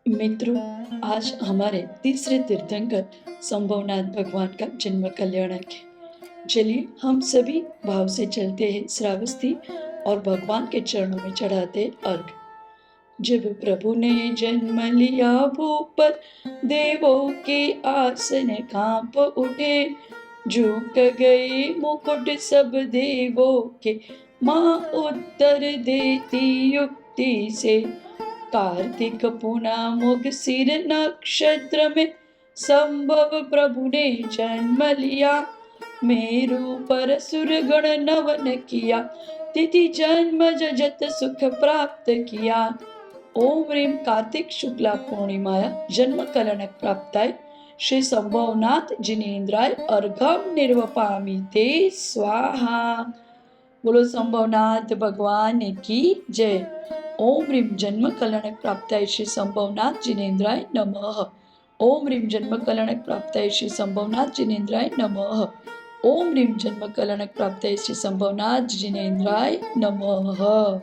मित्रों, आज हमारे तीसरे तीर्थंकर संभवनाथ भगवान का जन्म कल्याणक है। चलिए हम सभी भाव से चलते हैं श्रावस्ती और भगवान के चरणों में चढ़ाते अर्घ। जब प्रभु ने जन्म लिया भूपर, देवों के आसन कांप उठे, झुक गए मुकुट सब देवों के, माँ उत्तर देती युक्ति से। कार्तिक पूर्णिमा सिर नक्षत्र में संभव प्रभु ने जन्म लिया, मेरु पर सुरगण नवन किया, तिथि जन्म जजत सुख प्राप्त किया। ओम ह्रीं कार्तिक शुक्ला पूर्णिमाया जन्म कलनक प्राप्ताय श्री संभवनाथ जिनेन्द्राय अर्घम निर्वपामि ते स्वाहा। बोलो संभवनाथ भगवान की जय। ओम ह्रीं जन्म कलनक प्राप्ताय श्री संभवनाथ जिनेन्द्राय नमः। ओम ह्रीं जन्म कलनक प्राप्ताय श्री संभवनाथ जिनेन्द्राय नमः। ओम ह्रीं जन्म कलनक प्राप्ताय श्री संभवनाथ जिनेन्द्राय नमः।